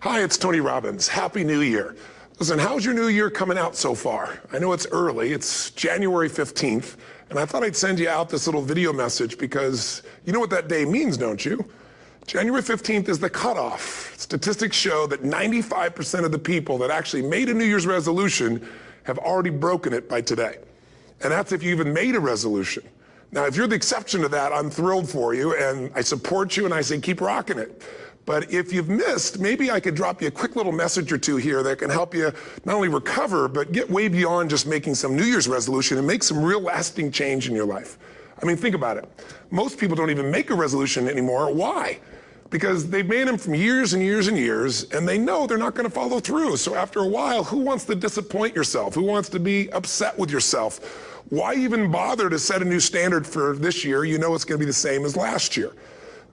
Hi, it's Tony Robbins. Happy New Year. Listen, how's your new year coming out so far? I know it's early. It's January 15th, and I thought I'd send you out this little video message because you know what that day means, don't you? January 15th is the cutoff. Statistics show that 95% of the people that actually made a New Year's resolution have already broken it by today. And that's if you even made a resolution. Now, if you're the exception to that, I'm thrilled for you, and I support you, and I say keep rocking it. But if you've missed, maybe I could drop you a quick little message or two here that can help you not only recover, but get way beyond just making some New Year's resolution and make some real lasting change in your life. I mean, think about it. Most people don't even make a resolution anymore. Why? Because they've made them from years and years and years, and they know they're not going to follow through. So after a while, who wants to disappoint yourself? Who wants to be upset with yourself? Why even bother to set a new standard for this year? You know it's going to be the same as last year.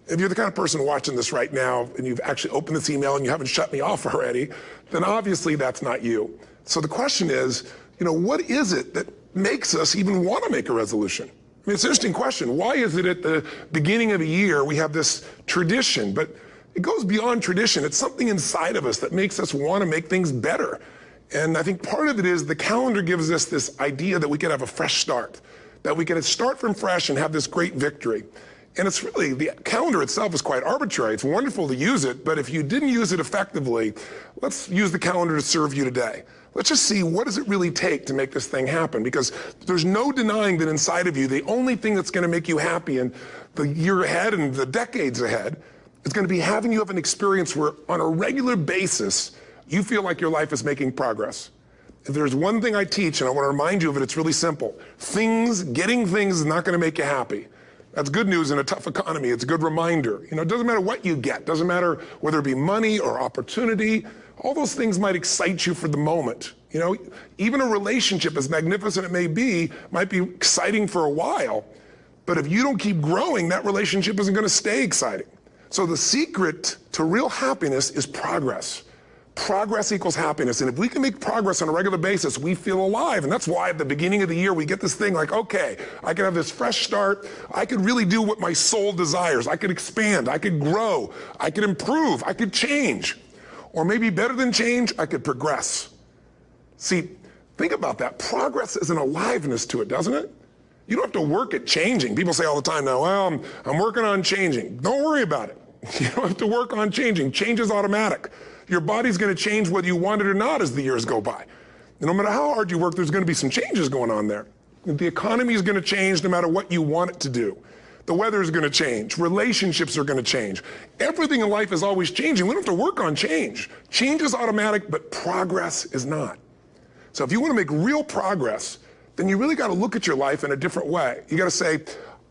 If you're the kind of person watching this right now and you've actually opened this email and you haven't shut me off already, then obviously that's not you. So the question is, what is it that makes us even want to make a resolution? I mean, it's an interesting question. Why is it at the beginning of a year we have this tradition? But it goes beyond tradition. It's something inside of us that makes us want to make things better. And I think part of it is the calendar gives us this idea that we could have a fresh start, that we can start from fresh and have this great victory. And it's really, the calendar itself is quite arbitrary. It's wonderful to use it, but if you didn't use it effectively, let's use the calendar to serve you today. Let's just see, what does it really take to make this thing happen? Because there's no denying that inside of you, the only thing that's gonna make you happy in the year ahead and the decades ahead is gonna be having you have an experience where on a regular basis, you feel like your life is making progress. If there's one thing I teach, and I wanna remind you of it, it's really simple. Getting things is not gonna make you happy. That's good news in a tough economy. It's a good reminder. It doesn't matter what you get. Doesn't matter whether it be money or opportunity. All those things might excite you for the moment. Even a relationship, as magnificent it may be, might be exciting for a while. But if you don't keep growing, that relationship isn't going to stay exciting. So the secret to real happiness is progress. Progress equals happiness. And if we can make progress on a regular basis, we feel alive. And that's why at the beginning of the year, we get this thing like, okay, I can have this fresh start. I could really do what my soul desires. I could expand. I could grow. I could improve. I could change. Or maybe better than change, I could progress. See, think about that. Progress is an aliveness to it, doesn't it? You don't have to work at changing. People say all the time now, well, I'm working on changing. Don't worry about it. You don't have to work on changing. Change is automatic. Your body's going to change whether you want it or not as the years go by. And no matter how hard you work, there's going to be some changes going on there. The economy is going to change no matter what you want it to do. The weather is going to change. Relationships are going to change. Everything in life is always changing. We don't have to work on change. Change is automatic, but progress is not. So if you want to make real progress, then you really got to look at your life in a different way. You got to say,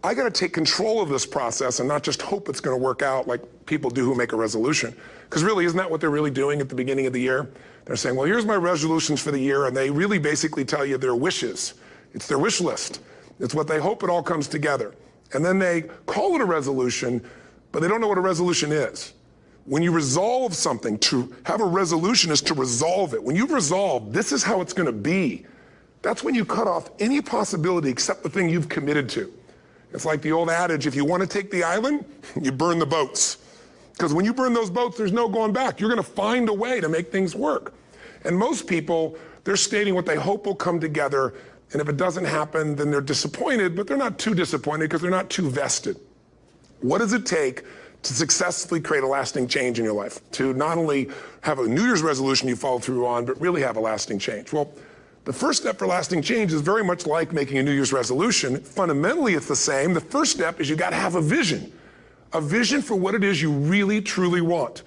I got to take control of this process and not just hope it's going to work out like people do who make a resolution. Because really, isn't that what they're really doing at the beginning of the year? They're saying, well, here's my resolutions for the year, and they really basically tell you their wishes. It's their wish list. It's what they hope it all comes together. And then they call it a resolution, but they don't know what a resolution is. When you resolve something, to have a resolution is to resolve it. When you've resolved, this is how it's going to be. That's when you cut off any possibility except the thing you've committed to. It's like the old adage, if you want to take the island, you burn the boats. Because when you burn those boats, there's no going back. You're going to find a way to make things work. And most people, they're stating what they hope will come together. And if it doesn't happen, then they're disappointed, but they're not too disappointed because they're not too vested. What does it take to successfully create a lasting change in your life? To not only have a New Year's resolution you follow through on, but really have a lasting change? Well, the first step for lasting change is very much like making a New Year's resolution. Fundamentally, it's the same. The first step is you got to have a vision for what it is you really, truly want.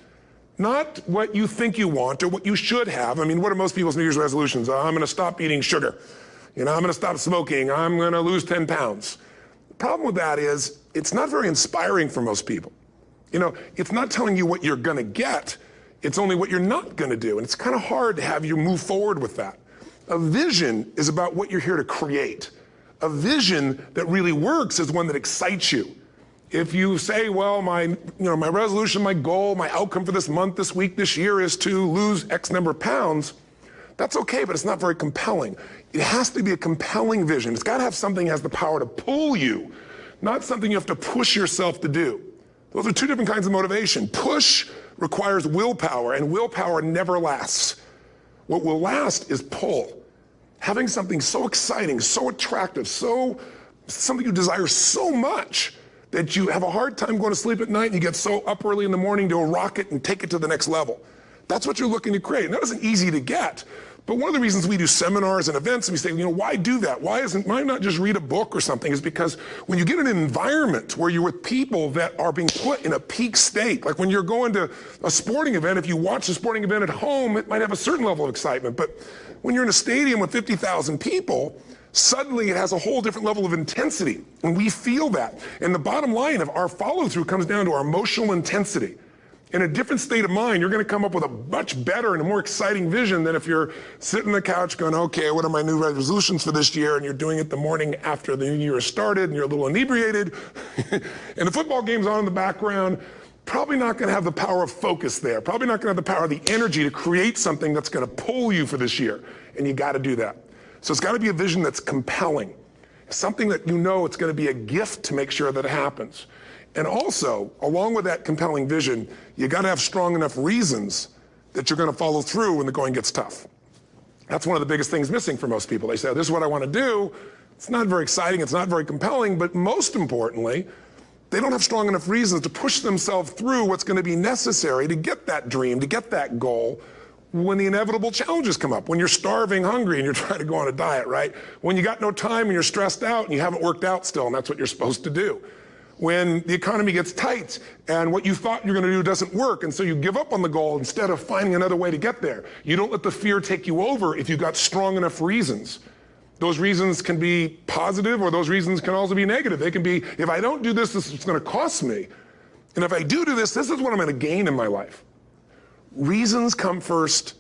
Not what you think you want or what you should have. I mean, what are most people's New Year's resolutions? I'm going to stop eating sugar. I'm going to stop smoking. I'm going to lose 10 pounds. The problem with that is it's not very inspiring for most people. It's not telling you what you're going to get. It's only what you're not going to do. And it's kind of hard to have you move forward with that. A vision is about what you're here to create. A vision that really works is one that excites you. If you say, well, my resolution, my goal, my outcome for this month, this week, this year is to lose X number of pounds, that's okay, but it's not very compelling. It has to be a compelling vision. It's got to have something that has the power to pull you, not something you have to push yourself to do. Those are two different kinds of motivation. Push requires willpower, and willpower never lasts. What will last is pull. Having something so exciting, so attractive, something you desire so much that you have a hard time going to sleep at night and you get so up early in the morning to rock it and take it to the next level. That's what you're looking to create. And that isn't easy to get. But one of the reasons we do seminars and events and we say, why do that? Why not just read a book or something? Is because when you get in an environment where you're with people that are being put in a peak state, like when you're going to a sporting event, if you watch a sporting event at home, it might have a certain level of excitement. But when you're in a stadium with 50,000 people, suddenly it has a whole different level of intensity. And we feel that. And the bottom line of our follow-through comes down to our emotional intensity. In a different state of mind, you're going to come up with a much better and a more exciting vision than if you're sitting on the couch going, okay, what are my new resolutions for this year? And you're doing it the morning after the new year started and you're a little inebriated. And the football game's on in the background. Probably not going to have the power of focus there. Probably not going to have the power of the energy to create something that's going to pull you for this year. And you got to do that. So it's got to be a vision that's compelling. Something that it's going to be a gift to make sure that it happens. And also, along with that compelling vision, you got to have strong enough reasons that you're going to follow through when the going gets tough. That's one of the biggest things missing for most people. They say, this is what I want to do. It's not very exciting. It's not very compelling. But most importantly, they don't have strong enough reasons to push themselves through what's going to be necessary to get that dream, to get that goal when the inevitable challenges come up. When you're starving, hungry, and you're trying to go on a diet, right? When you got no time and you're stressed out and you haven't worked out still, and that's what you're supposed to do. When the economy gets tight and what you thought you're going to do doesn't work, and so you give up on the goal instead of finding another way to get there. You don't let the fear take you over if you've got strong enough reasons. Those reasons can be positive, or those reasons can also be negative. They can be, if I don't do this, this is what's going to cost me. And if I do this, this is what I'm going to gain in my life. Reasons come first,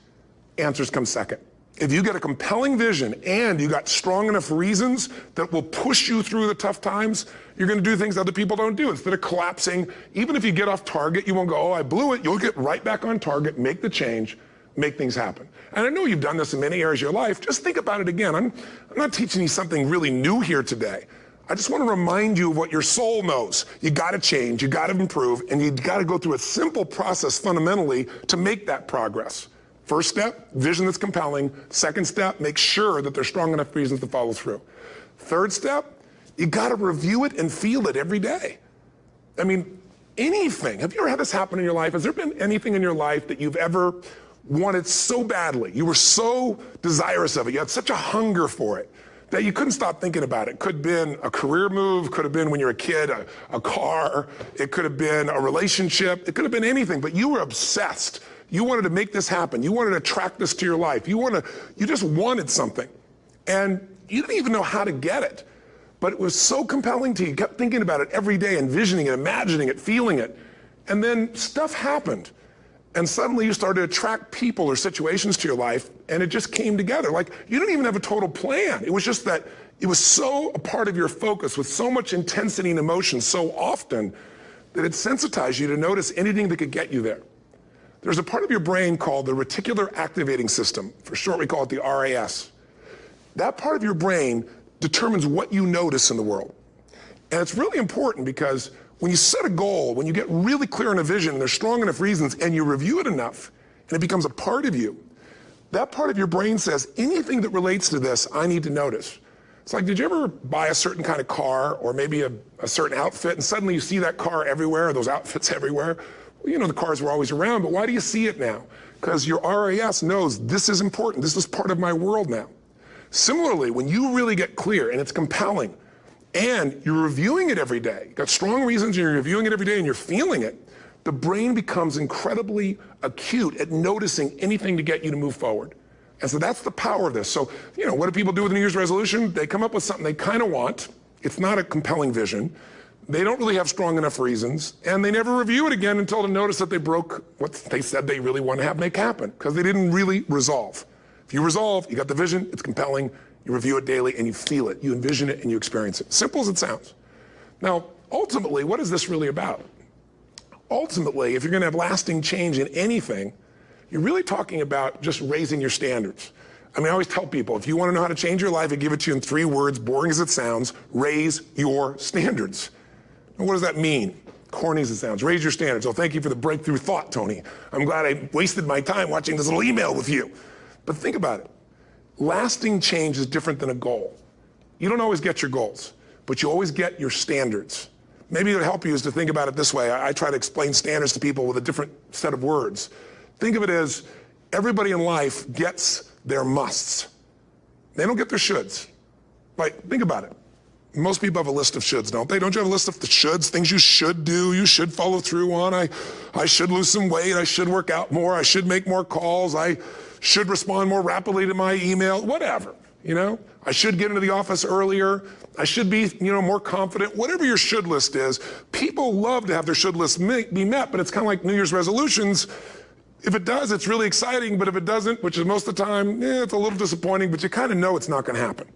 answers come second. If you get a compelling vision and you got strong enough reasons that will push you through the tough times, you're going to do things other people don't do. Instead of collapsing, even if you get off target, you won't go, oh, I blew it. You'll get right back on target, make the change, make things happen. And I know you've done this in many areas of your life. Just think about it again. I'm not teaching you something really new here today. I just want to remind you of what your soul knows. You got to change, you got to improve, and you got to go through a simple process fundamentally to make that progress. First step, vision that's compelling. Second step, make sure that there's strong enough reasons to follow through. Third step, you got to review it and feel it every day. I mean, anything. Have you ever had this happen in your life? Has there been anything in your life that you've ever wanted so badly? You were so desirous of it. You had such a hunger for it that you couldn't stop thinking about it. Could have been a career move, could have been when you were a kid, a car, it could have been a relationship, it could have been anything, but you were obsessed. You wanted to make this happen. You wanted to attract this to your life. You just wanted something. And you didn't even know how to get it. But it was so compelling to you. You kept thinking about it every day, envisioning it, imagining it, feeling it. And then stuff happened. And suddenly you started to attract people or situations to your life, and it just came together. Like, you didn't even have a total plan. It was just that it was so a part of your focus with so much intensity and emotion so often that it sensitized you to notice anything that could get you there. There's a part of your brain called the reticular activating system. For short, we call it the RAS. That part of your brain determines what you notice in the world. And it's really important because when you set a goal, when you get really clear on a vision, and there's strong enough reasons, and you review it enough, and it becomes a part of you, that part of your brain says, anything that relates to this, I need to notice. It's like, did you ever buy a certain kind of car or maybe a certain outfit, and suddenly you see that car everywhere, or those outfits everywhere? Well, you know, the cars were always around, but why do you see it now? Because your RAS knows this is important. This is part of my world now. Similarly, when you really get clear and it's compelling and you're reviewing it every day, you've got strong reasons and you're reviewing it every day and you're feeling it, the brain becomes incredibly acute at noticing anything to get you to move forward. And so that's the power of this. So, you know, what do people do with a New Year's resolution? They come up with something they kind of want. It's not a compelling vision. They don't really have strong enough reasons, and they never review it again until they notice that they broke what they said they really want to have make happen, because they didn't really resolve. If you resolve, you got the vision, it's compelling, you review it daily, and you feel it. You envision it, and you experience it. Simple as it sounds. Now, ultimately, what is this really about? Ultimately, if you're going to have lasting change in anything, you're really talking about just raising your standards. I mean, I always tell people, if you want to know how to change your life, I give it to you in 3 words, boring as it sounds: raise your standards. What does that mean? corny as it sounds. Raise your standards. Oh, thank you for the breakthrough thought, Tony. I'm glad I wasted my time watching this little email with you. But think about it. Lasting change is different than a goal. You don't always get your goals, but you always get your standards. Maybe it'll help you is to think about it this way. I try to explain standards to people with a different set of words. Think of it as everybody in life gets their musts. They don't get their shoulds. Like, think about it. Most people have a list of shoulds, don't they? Don't you have a list of the shoulds, things you should do, you should follow through on? I should lose some weight, I should work out more, I should make more calls, I should respond more rapidly to my email, whatever, you know? I should get into the office earlier, I should be, more confident, whatever your should list is. People love to have their should list be met, but it's kind of like New Year's resolutions. If it does, it's really exciting, but if it doesn't, which is most of the time, it's a little disappointing, but you kind of know it's not going to happen.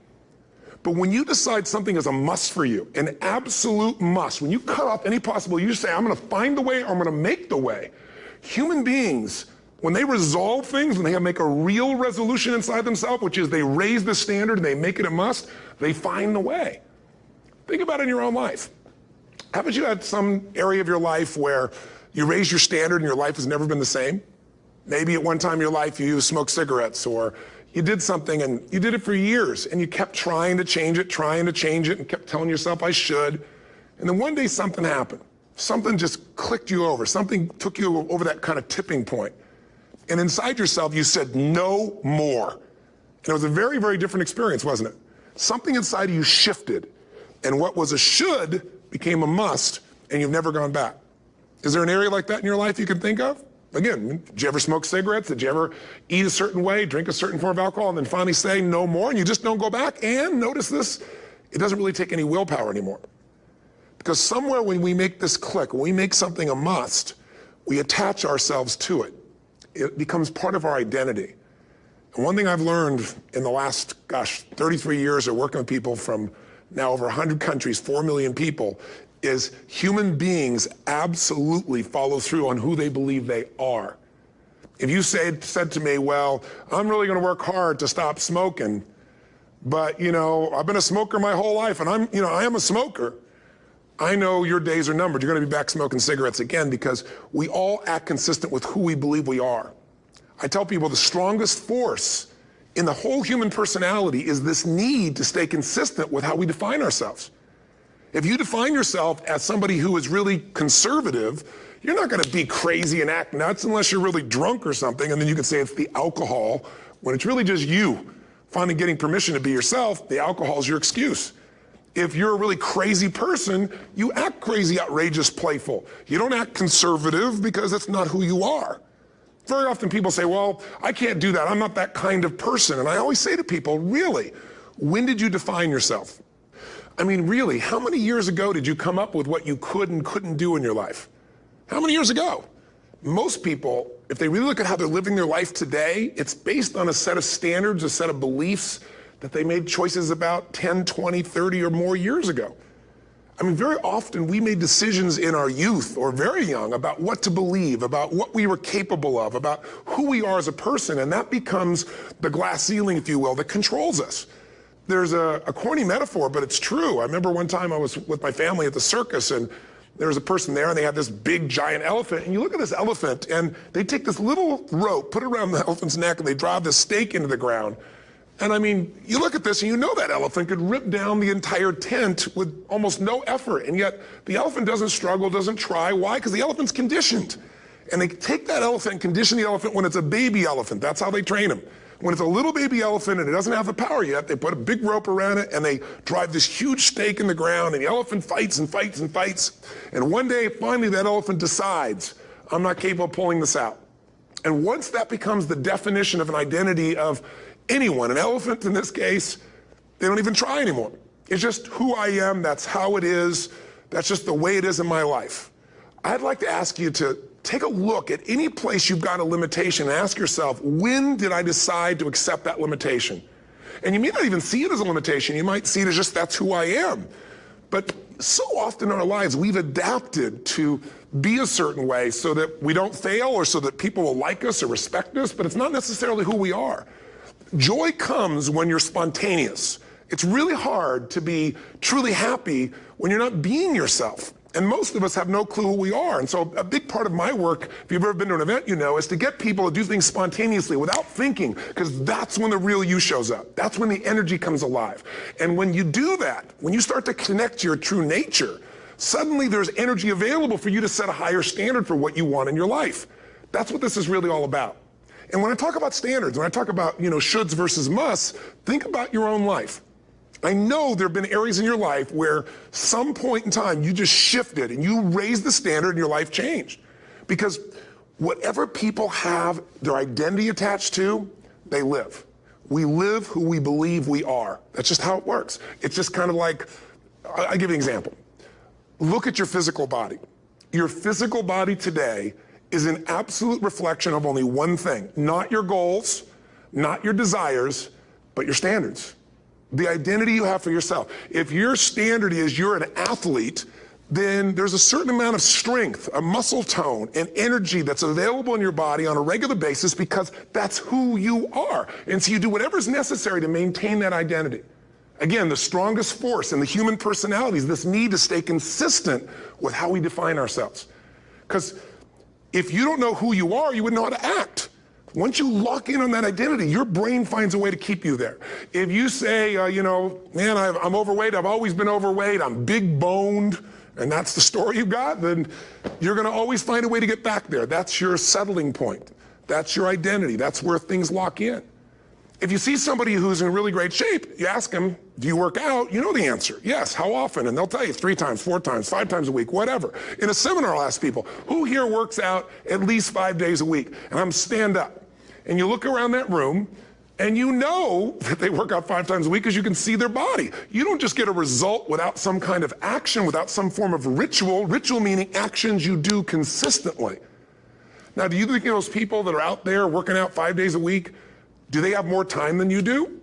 But when you decide something is a must for you, an absolute must, when you cut off any possible, you say, I'm going to find the way, or I'm going to make the way. Human beings, when they resolve things, when they make a real resolution inside themselves, which is they raise the standard and they make it a must, they find the way. Think about it in your own life. Haven't you had some area of your life where you raise your standard and your life has never been the same? Maybe at one time in your life you smoked cigarettes, or you did something and you did it for years and you kept trying to change it and kept telling yourself I should. And then one day something happened. Something just clicked you over. Something took you over that kind of tipping point. And inside yourself you said no more. And it was a very, very different experience, wasn't it? Something inside of you shifted and what was a should became a must and you've never gone back. Is there an area like that in your life you can think of? Again, did you ever smoke cigarettes? Did you ever eat a certain way, drink a certain form of alcohol, and then finally say no more, and you just don't go back? And notice this, it doesn't really take any willpower anymore. Because somewhere when we make this click, when we make something a must, we attach ourselves to it. It becomes part of our identity. And one thing I've learned in the last, 33 years of working with people from now over 100 countries, 4 million people, is human beings absolutely follow through on who they believe they are. If you said to me, well, I'm really going to work hard to stop smoking, but I've been a smoker my whole life and I am a smoker. I know your days are numbered. You're going to be back smoking cigarettes again because we all act consistent with who we believe we are. I tell people the strongest force in the whole human personality is this need to stay consistent with how we define ourselves. If you define yourself as somebody who is really conservative, you're not going to be crazy and act nuts unless you're really drunk or something, and then you can say it's the alcohol, when it's really just you finally getting permission to be yourself. The alcohol is your excuse. If you're a really crazy person, you act crazy, outrageous, playful. You don't act conservative because that's not who you are. Very often people say, well, I can't do that. I'm not that kind of person. And I always say to people, really, when did you define yourself? I mean, really, how many years ago did you come up with what you could and couldn't do in your life? How many years ago? Most people, if they really look at how they're living their life today, it's based on a set of standards, a set of beliefs that they made choices about 10, 20, 30 or more years ago. I mean, very often we made decisions in our youth or very young about what to believe, about what we were capable of, about who we are as a person, and that becomes the glass ceiling, if you will, that controls us. There's a corny metaphor, but it's true. I remember one time I was with my family at the circus, and there was a person there, and they had this big, giant elephant. And you look at this elephant, and they take this little rope, put it around the elephant's neck, and they drive this stake into the ground. And I mean, you look at this, and you know that elephant could rip down the entire tent with almost no effort. And yet, the elephant doesn't struggle, doesn't try. Why? Because the elephant's conditioned. And they take that elephant and condition the elephant when it's a baby elephant. That's how they train him. When it's a little baby elephant and it doesn't have the power yet, they put a big rope around it and they drive this huge stake in the ground, and the elephant fights and fights and fights. And one day, finally, that elephant decides, I'm not capable of pulling this out. And once that becomes the definition of an identity of anyone, an elephant in this case, they don't even try anymore. It's just who I am, that's how it is, that's just the way it is in my life. I'd like to ask you to take a look at any place you've got a limitation and ask yourself, when did I decide to accept that limitation? And you may not even see it as a limitation. You might see it as just that's who I am. But so often in our lives, we've adapted to be a certain way so that we don't fail or so that people will like us or respect us, but it's not necessarily who we are. Joy comes when you're spontaneous. It's really hard to be truly happy when you're not being yourself. And most of us have no clue who we are. And so a big part of my work, if you've ever been to an event, you know, is to get people to do things spontaneously without thinking, because that's when the real you shows up. That's when the energy comes alive. And when you do that, when you start to connect to your true nature, suddenly there's energy available for you to set a higher standard for what you want in your life. That's what this is really all about. And when I talk about standards, when I talk about, you know, shoulds versus musts, think about your own life. I know there have been areas in your life where some point in time you just shifted and you raised the standard and your life changed. Because whatever people have their identity attached to, they live. We live who we believe we are. That's just how it works. It's just kind of like, I'll give you an example. Look at your physical body. Your physical body today is an absolute reflection of only one thing. Not your goals, not your desires, but your standards. The identity you have for yourself. If your standard is you're an athlete, then there's a certain amount of strength, a muscle tone, and energy that's available in your body on a regular basis because that's who you are. And so you do whatever's necessary to maintain that identity. Again, the strongest force in the human personality is this need to stay consistent with how we define ourselves. Because if you don't know who you are, you wouldn't know how to act. Once you lock in on that identity, your brain finds a way to keep you there. If you say, you know, man, I'm overweight, I've always been overweight, I'm big boned, and that's the story you got, then you're going to always find a way to get back there. That's your settling point. That's your identity. That's where things lock in. If you see somebody who's in really great shape, you ask them, do you work out? You know the answer. Yes. How often? And they'll tell you 3 times, 4 times, 5 times a week, whatever. In a seminar, I'll ask people, who here works out at least 5 days a week? And I'm stand up. And you look around that room, and you know that they work out 5 times a week because you can see their body. You don't just get a result without some kind of action, without some form of ritual. Ritual meaning actions you do consistently. Now, do you think those people that are out there working out 5 days a week, do they have more time than you do?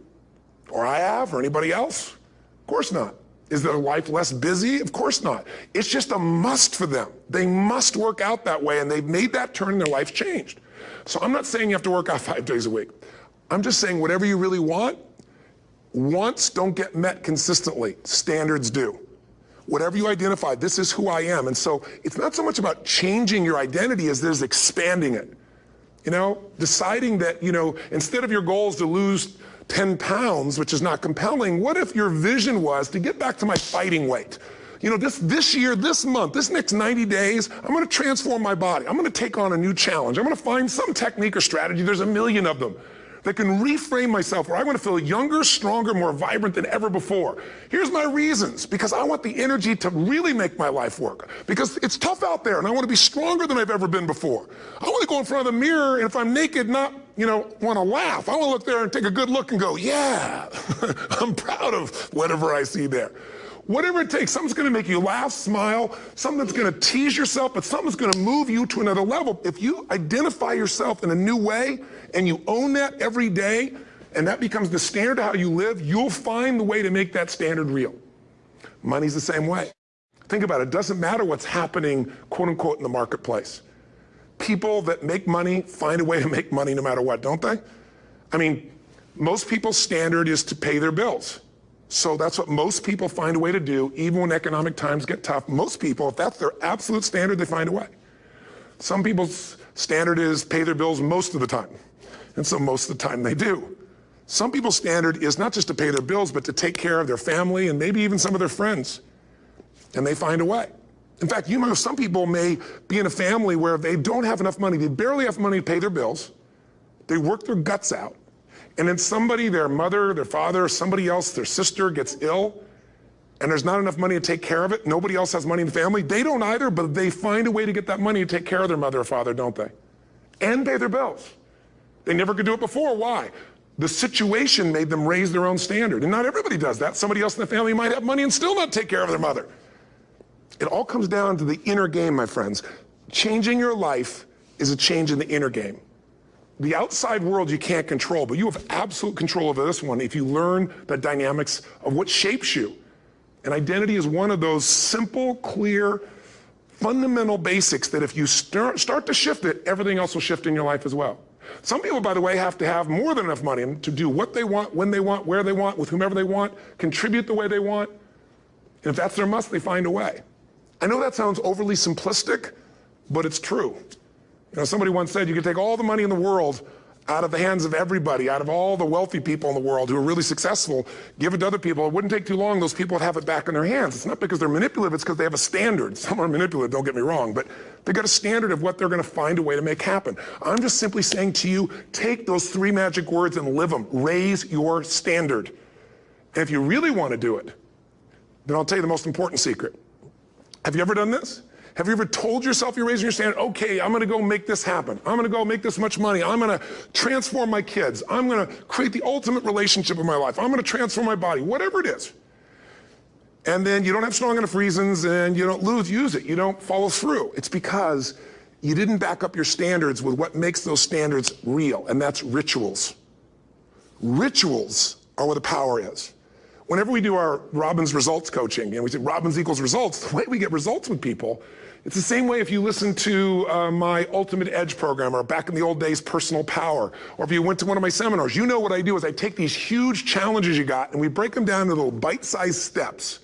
Or I have, or anybody else? Of course not. Is their life less busy? Of course not. It's just a must for them. They must work out that way, and they've made that turn and their life's changed. So I'm not saying you have to work out 5 days a week. I'm just saying whatever you really want, wants don't get met consistently. Standards do. Whatever you identify, this is who I am. And so it's not so much about changing your identity as there's expanding it. You know, deciding that, you know, instead of your goal is to lose 10 pounds, which is not compelling, what if your vision was to get back to my fighting weight? You know, this year, this month, this next 90 days, I'm going to transform my body. I'm going to take on a new challenge. I'm going to find some technique or strategy, there's a million of them, that can reframe myself where I want to feel younger, stronger, more vibrant than ever before. Here's my reasons. Because I want the energy to really make my life work. Because it's tough out there, and I want to be stronger than I've ever been before. I want to go in front of the mirror, and if I'm naked, not, you know, want to laugh. I want to look there and take a good look and go, yeah, I'm proud of whatever I see there. Whatever it takes, something's going to make you laugh, smile, something that's going to tease yourself, but something's going to move you to another level. If you identify yourself in a new way and you own that every day, and that becomes the standard of how you live, you'll find the way to make that standard real. Money's the same way. Think about it. It doesn't matter what's happening, quote unquote, in the marketplace. People that make money find a way to make money no matter what, don't they? I mean, most people's standard is to pay their bills. So that's what most people find a way to do, even when economic times get tough. Most people, if that's their absolute standard, they find a way. Some people's standard is pay their bills most of the time. And so most of the time they do. Some people's standard is not just to pay their bills, but to take care of their family and maybe even some of their friends. And they find a way. In fact, you know, some people may be in a family where they don't have enough money. They barely have money to pay their bills. They work their guts out. And then somebody, their mother, their father, somebody else, their sister gets ill, and there's not enough money to take care of it. Nobody else has money in the family. They don't either, but they find a way to get that money to take care of their mother or father, don't they? And pay their bills. They never could do it before. Why? The situation made them raise their own standard. And not everybody does that. Somebody else in the family might have money and still not take care of their mother. It all comes down to the inner game, my friends. Changing your life is a change in the inner game. The outside world you can't control, but you have absolute control over this one if you learn the dynamics of what shapes you. And identity is one of those simple, clear, fundamental basics that if you start to shift it, everything else will shift in your life as well. Some people, by the way, have to have more than enough money to do what they want, when they want, where they want, with whomever they want, contribute the way they want. And if that's their must, they find a way. I know that sounds overly simplistic, but it's true. You know, somebody once said you could take all the money in the world out of the hands of everybody, out of all the wealthy people in the world who are really successful, give it to other people. It wouldn't take too long, those people would have it back in their hands. It's not because they're manipulative, it's because they have a standard. Some are manipulative, don't get me wrong, but they've got a standard of what they're gonna find a way to make happen. I'm just simply saying to you, take those 3 magic words and live them. Raise your standard. And if you really wanna do it, then I'll tell you the most important secret. Have you ever done this? Have you ever told yourself you're raising your standard? Okay, I'm gonna go make this happen. I'm gonna go make this much money. I'm gonna transform my kids. I'm gonna create the ultimate relationship in my life. I'm gonna transform my body, whatever it is. And then you don't have strong enough reasons and you don't use it. You don't follow through. It's because you didn't back up your standards with what makes those standards real, and that's rituals. Rituals are where the power is. Whenever we do our Robbins results coaching, and we say Robbins equals results, the way we get results with people, it's the same way if you listen to my Ultimate Edge program, or back in the old days, Personal Power, or if you went to one of my seminars. You know what I do is I take these huge challenges you got and we break them down into little bite-sized steps.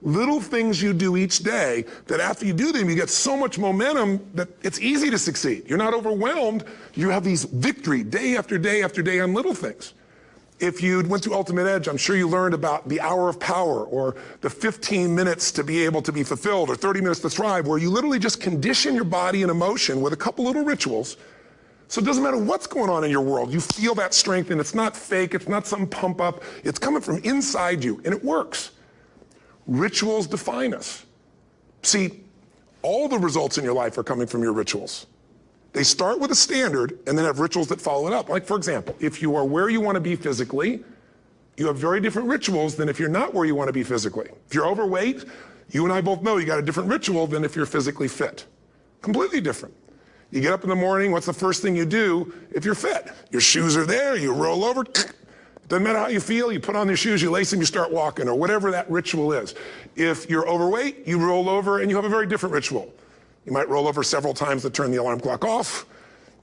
Little things you do each day that after you do them, you get so much momentum that it's easy to succeed. You're not overwhelmed. You have these victory day after day after day on little things. If you went to Ultimate Edge, I'm sure you learned about the hour of power, or the 15 minutes to be able to be fulfilled, or 30 minutes to thrive, where you literally just condition your body and emotion with a couple little rituals. So it doesn't matter what's going on in your world, you feel that strength, and it's not fake, it's not some pump up, it's coming from inside you, and it works. Rituals define us. See, all the results in your life are coming from your rituals. They start with a standard and then have rituals that follow it up. Like, for example, if you are where you want to be physically, you have very different rituals than if you're not where you want to be physically. If you're overweight, you and I both know you got a different ritual than if you're physically fit. Completely different. You get up in the morning, what's the first thing you do if you're fit? Your shoes are there, you roll over, doesn't matter how you feel, you put on your shoes, you lace them, you start walking, or whatever that ritual is. If you're overweight, you roll over and you have a very different ritual. You might roll over several times to turn the alarm clock off.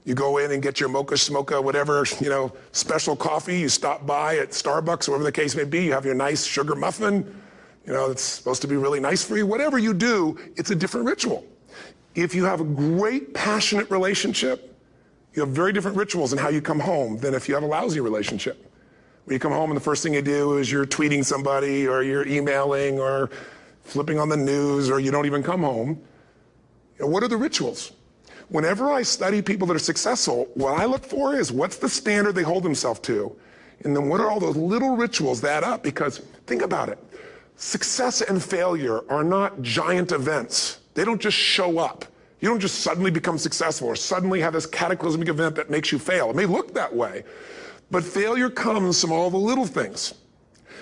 You go in and get your mocha, smocha, whatever, special coffee. You stop by at Starbucks, or whatever the case may be. You have your nice sugar muffin. It's supposed to be really nice for you. Whatever you do, it's a different ritual. If you have a great, passionate relationship, you have very different rituals in how you come home than if you have a lousy relationship. When you come home and the first thing you do is you're tweeting somebody, or you're emailing, or flipping on the news, or you don't even come home. What are the rituals? Whenever I study people that are successful, what I look for is what's the standard they hold themselves to, and then what are all those little rituals that add up? Because think about it. Success and failure are not giant events. They don't just show up. You don't just suddenly become successful or suddenly have this cataclysmic event that makes you fail. It may look that way, but failure comes from all the little things.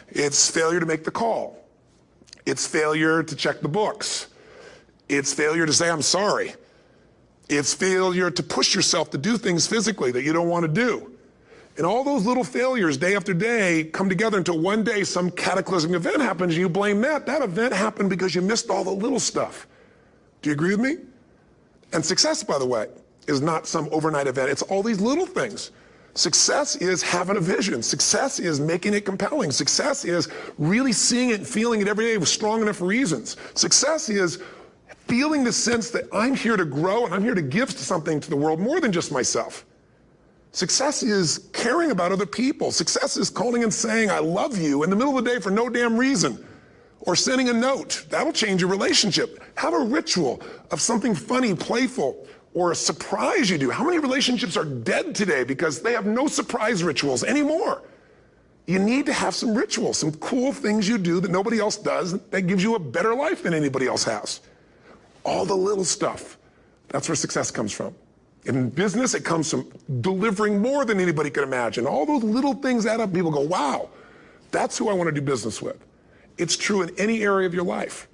It's failure to make the call. It's failure to check the books. It's failure to say, I'm sorry. It's failure to push yourself to do things physically that you don't want to do. And all those little failures day after day come together until one day some cataclysmic event happens and you blame that. That event happened because you missed all the little stuff. Do you agree with me? And success, by the way, is not some overnight event. It's all these little things. Success is having a vision. Success is making it compelling. Success is really seeing it and feeling it every day with strong enough reasons. Success is feeling the sense that I'm here to grow and I'm here to give something to the world more than just myself. Success is caring about other people. Success is calling and saying, I love you in the middle of the day for no damn reason. Or sending a note. That'll change your relationship. Have a ritual of something funny, playful, or a surprise you do. How many relationships are dead today because they have no surprise rituals anymore? You need to have some rituals, some cool things you do that nobody else does that gives you a better life than anybody else has. All the little stuff, that's where success comes from. In business, it comes from delivering more than anybody could imagine. All those little things add up. People go, wow, that's who I want to do business with. It's true in any area of your life.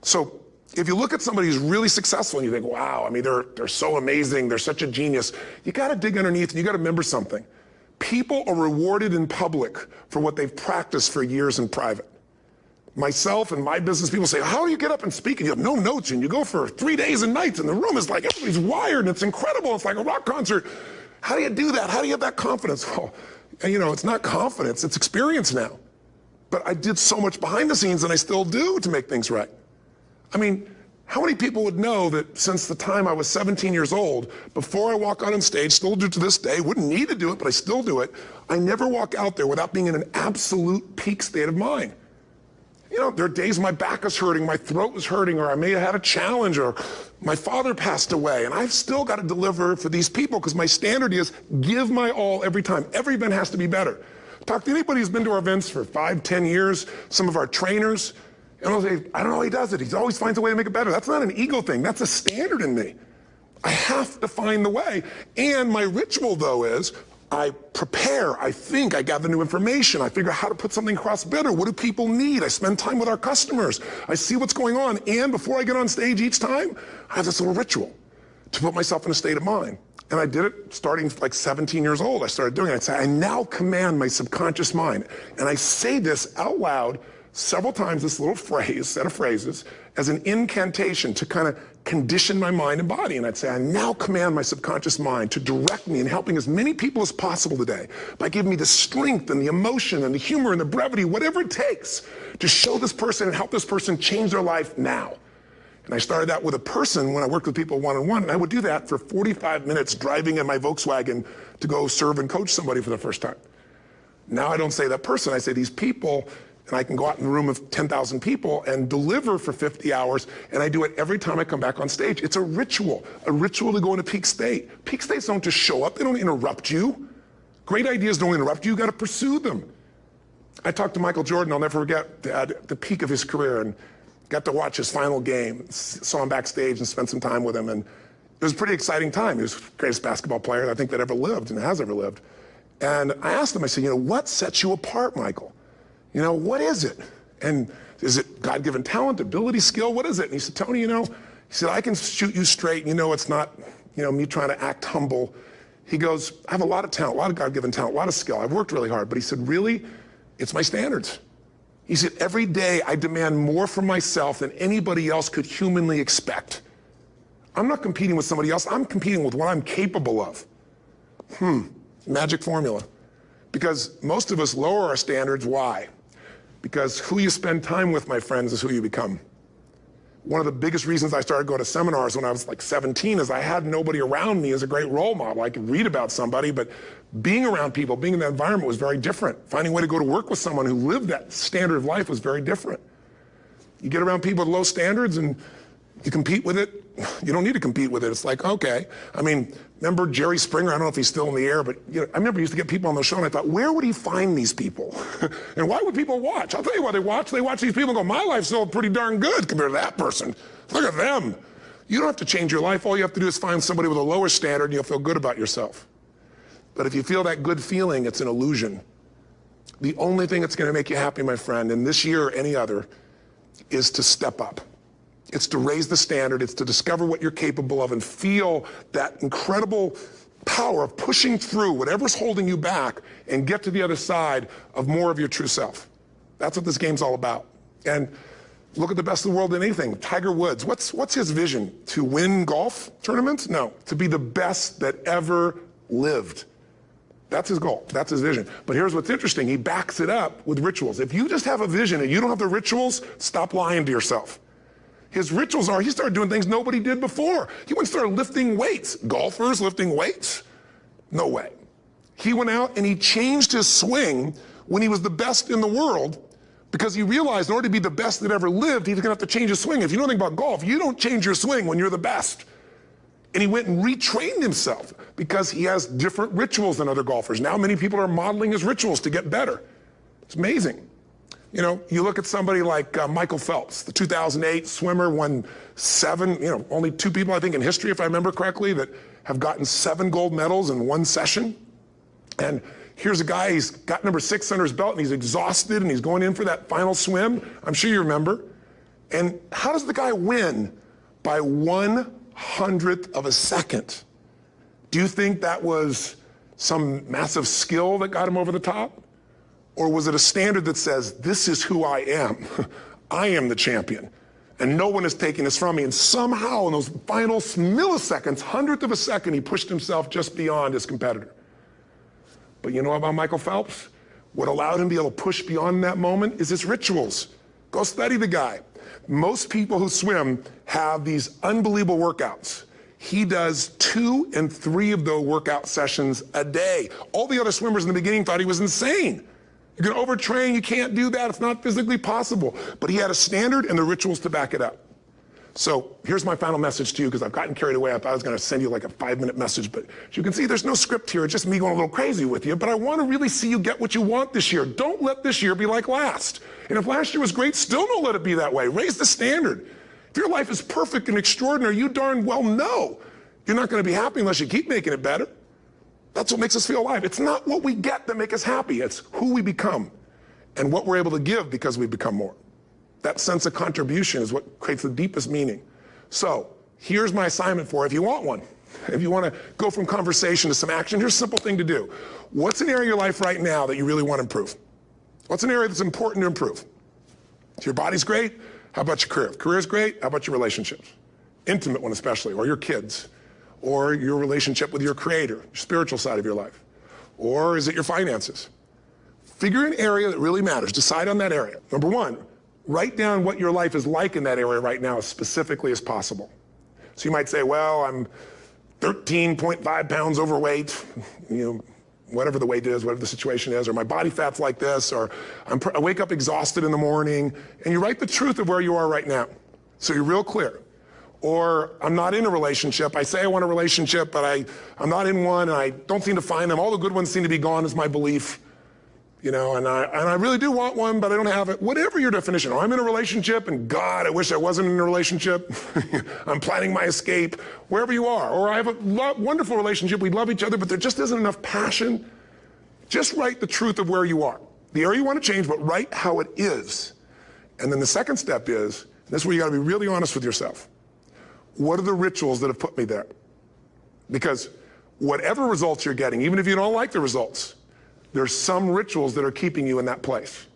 So if you look at somebody who's really successful and you think, wow, I mean, they're so amazing, they're such a genius, you got to dig underneath and you got to remember something. People are rewarded in public for what they've practiced for years in private. Myself and my business people say, how do you get up and speak? And you have no notes and you go for 3 days and nights and the room is like, everybody's wired and it's incredible. It's like a rock concert. How do you do that? How do you have that confidence? Well, it's not confidence, it's experience now. But I did so much behind the scenes and I still do to make things right. I mean, How many people would know that since the time I was 17 years old, before I walk out on stage, still do to this day, wouldn't need to do it, but I still do it, I never walk out there without being in an absolute peak state of mind. You know, there are days my back is hurting, my throat was hurting, or I may have had a challenge, or my father passed away, and I've still got to deliver for these people because my standard is give my all every time. Every event has to be better. Talk to anybody who's been to our events for 5, 10 years, some of our trainers, and I'll say, I don't know how he does it. He always finds a way to make it better. That's not an ego thing. That's a standard in me. I have to find the way. And my ritual, though, is I prepare, I think, I gather new information, I figure out how to put something across better. What do people need? I spend time with our customers. I see what's going on. And before I get on stage each time, I have this little ritual to put myself in a state of mind. And I did it starting like 17 years old. I started doing it. I'd say, I now command my subconscious mind. And I say this out loud several times, this little phrase, set of phrases, as an incantation to kind of condition my mind and body. And I'd say, I now command my subconscious mind to direct me in helping as many people as possible today by giving me the strength and the emotion and the humor and the brevity, whatever it takes to show this person and help this person change their life now. And I started that with a person when I worked with people one-on-one, and I would do that for 45 minutes driving in my Volkswagen to go serve and coach somebody for the first time. Now I don't say that person, I say these people, and I can go out in a room of 10,000 people and deliver for 50 hours, and I do it every time I come back on stage. It's a ritual to go into peak state. Peak states don't just show up, they don't interrupt you. Great ideas don't interrupt you, you gotta pursue them. I talked to Michael Jordan, I'll never forget, at the peak of his career, and got to watch his final game, saw him backstage and spent some time with him, and it was a pretty exciting time. He was the greatest basketball player I think that ever lived and has ever lived. And I asked him, I said, you know, what sets you apart, Michael? You know, what is it? And is it God-given talent, ability, skill? What is it? And he said, Tony, you know, he said, I can shoot you straight. And you know, it's not, you know, me trying to act humble. He goes, I have a lot of talent, a lot of God-given talent, a lot of skill. I've worked really hard. But he said, really, it's my standards. He said, every day I demand more from myself than anybody else could humanly expect. I'm not competing with somebody else. I'm competing with what I'm capable of. Magic formula. Because most of us lower our standards. Why? Because who you spend time with, my friends, is who you become. One of the biggest reasons I started going to seminars when I was like 17 is I had nobody around me as a great role model. I could read about somebody, but being around people, being in that environment was very different. Finding a way to go to work with someone who lived that standard of life was very different. You get around people with low standards and you compete with it. You don't need to compete with it. It's like, okay. I mean, remember Jerry Springer? I don't know if he's still in the air, but you know, I remember he used to get people on the show and I thought, where would he find these people? And why would people watch? I'll tell you why they watch. They watch these people and go, my life's still pretty darn good compared to that person. Look at them. You don't have to change your life. All you have to do is find somebody with a lower standard and you'll feel good about yourself. But if you feel that good feeling, it's an illusion. The only thing that's going to make you happy, my friend, and this year or any other, is to step up. It's to raise the standard. It's to discover what you're capable of and feel that incredible power of pushing through whatever's holding you back and get to the other side of more of your true self. That's what this game's all about. And look at the best of the world in anything. Tiger Woods, what's his vision? To win golf tournaments? No, to be the best that ever lived. That's his goal. That's his vision. But here's what's interesting. He backs it up with rituals. If you just have a vision and you don't have the rituals, stop lying to yourself. His rituals are, he started doing things nobody did before. He went and started lifting weights. Golfers lifting weights? No way. He went out and he changed his swing when he was the best in the world because he realized in order to be the best that ever lived, he's gonna have to change his swing. If you know anything about golf, you don't change your swing when you're the best. And he went and retrained himself because he has different rituals than other golfers. Now many people are modeling his rituals to get better. It's amazing. You know, you look at somebody like Michael Phelps, the 2008 swimmer, won 7, you know, only 2 people I think in history, if I remember correctly, that have gotten 7 gold medals in one session. And here's a guy, he's got number 6 under his belt and he's exhausted and he's going in for that final swim. I'm sure you remember. And how does the guy win? By 1/100th of a second. Do you think that was some massive skill that got him over the top? Or was it a standard that says, this is who I am. I am the champion. And no one is taking this from me. And somehow in those final milliseconds, 100th of a second, he pushed himself just beyond his competitor. But you know about Michael Phelps? What allowed him to be able to push beyond that moment is his rituals. Go study the guy. Most people who swim have these unbelievable workouts. He does 2 and 3 of those workout sessions a day. All the other swimmers in the beginning thought he was insane. You're gonna overtrain, you can't do that, it's not physically possible. But he had a standard and the rituals to back it up. So here's my final message to you, because I've gotten carried away. I thought I was gonna send you like a 5-minute message, but as you can see, there's no script here. It's just me going a little crazy with you, but I wanna really see you get what you want this year. Don't let this year be like last. And if last year was great, still don't let it be that way. Raise the standard. If your life is perfect and extraordinary, you darn well know you're not gonna be happy unless you keep making it better. That's what makes us feel alive. It's not what we get that makes us happy. It's who we become and what we're able to give because we become more. That sense of contribution is what creates the deepest meaning. So here's my assignment for you, if you want one. If you want to go from conversation to some action, here's a simple thing to do. What's an area of your life right now that you really want to improve? What's an area that's important to improve? If your body's great, how about your career? If career's great, how about your relationships? Intimate one especially, or your kids, or your relationship with your creator, your spiritual side of your life. Or is it your finances? Figure an area that really matters. Decide on that area. Number one, write down what your life is like in that area right now as specifically as possible. So you might say, well, I'm 13.5 pounds overweight, whatever the weight is, whatever the situation is, or my body fat's like this, or I wake up exhausted in the morning, and you write the truth of where you are right now. So you're real clear. Or I'm not in a relationship. I say I want a relationship, but I'm not in one, and I don't seem to find them. All the good ones seem to be gone is my belief. And I really do want one, but I don't have it. Whatever your definition. Or I'm in a relationship, and God, I wish I wasn't in a relationship. I'm planning my escape, wherever you are. Or I have a wonderful relationship, we love each other, but there just isn't enough passion. Just write the truth of where you are. The area you want to change, but write how it is. And then the second step is, and this is where you got to be really honest with yourself. What are the rituals that have put me there? Because whatever results you're getting, even if you don't like the results, there's some rituals that are keeping you in that place.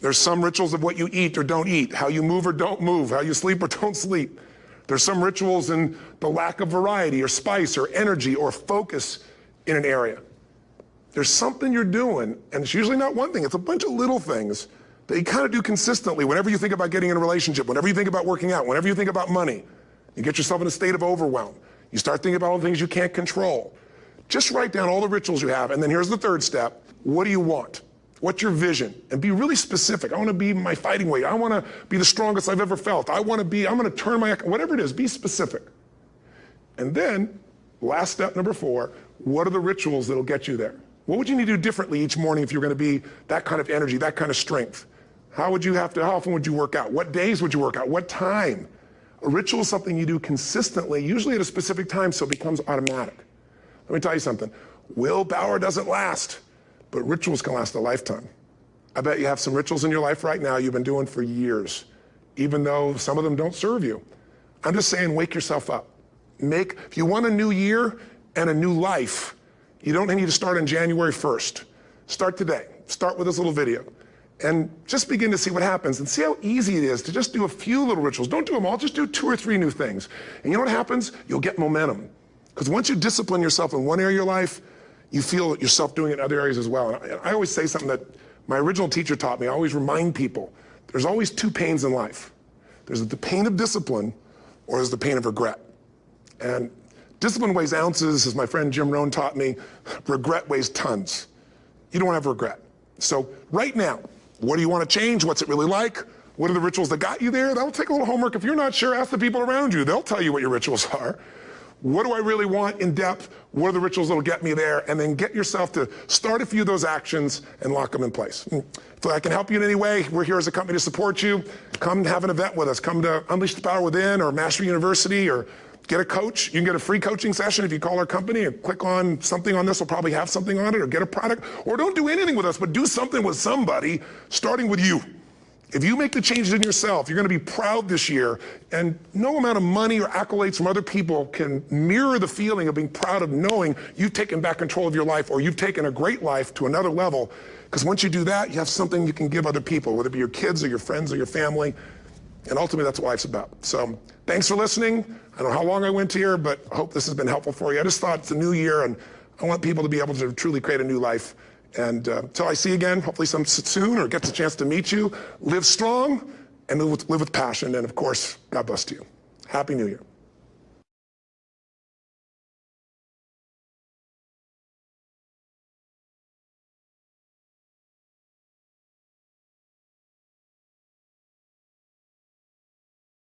There's some rituals of what you eat or don't eat, how you move or don't move, how you sleep or don't sleep. There's some rituals in the lack of variety or spice or energy or focus in an area. There's something you're doing, and it's usually not one thing, it's a bunch of little things that you kind of do consistently whenever you think about getting in a relationship, whenever you think about working out, whenever you think about money. You get yourself in a state of overwhelm. You start thinking about all the things you can't control. Just write down all the rituals you have, and then here's the third step. What do you want? What's your vision? And be really specific. I want to be my fighting weight. I want to be the strongest I've ever felt. I'm going to turn my, whatever it is, be specific. And then, last step, number 4, what are the rituals that'll get you there? What would you need to do differently each morning if you're going to be that kind of energy, that kind of strength? How often would you work out? What days would you work out? What time? A ritual is something you do consistently, usually at a specific time, so it becomes automatic. Let me tell you something. Willpower doesn't last, but rituals can last a lifetime. I bet you have some rituals in your life right now you've been doing for years, even though some of them don't serve you. I'm just saying, wake yourself up. If you want a new year and a new life, you don't need to start on January 1st. Start today. Start with this little video. And just begin to see what happens and see how easy it is to just do a few little rituals. Don't do them all, just do 2 or 3 new things. And you know what happens? You'll get momentum. Because once you discipline yourself in one area of your life, you feel yourself doing it in other areas as well. And I always say something that my original teacher taught me. I always remind people, there's always 2 pains in life. There's the pain of discipline, or there's the pain of regret. And discipline weighs ounces, as my friend Jim Rohn taught me. Regret weighs tons. You don't want to have regret. So right now, what do you want to change? What's it really like? What are the rituals that got you there? That'll take a little homework. If you're not sure, ask the people around you. They'll tell you what your rituals are. What do I really want in depth? What are the rituals that'll get me there? And then get yourself to start a few of those actions and lock them in place. If I can help you in any way, we're here as a company to support you. Come have an event with us. Come to Unleash the Power Within or Mastery University, or get a coach. You can get a free coaching session if you call our company and click on something on this. We'll probably have something on it, or get a product. Or don't do anything with us, but do something with somebody, starting with you. If you make the changes in yourself, you're going to be proud this year, and no amount of money or accolades from other people can mirror the feeling of being proud of knowing you've taken back control of your life, or you've taken a great life to another level. Because once you do that, you have something you can give other people, whether it be your kids or your friends or your family. And ultimately, that's what life's about. So thanks for listening. I don't know how long I went here, but I hope this has been helpful for you. I just thought it's a new year, and I want people to be able to truly create a new life. And until I see you again, hopefully soon, or gets a chance to meet you, live strong, and live with passion. And of course, God bless to you. Happy New Year.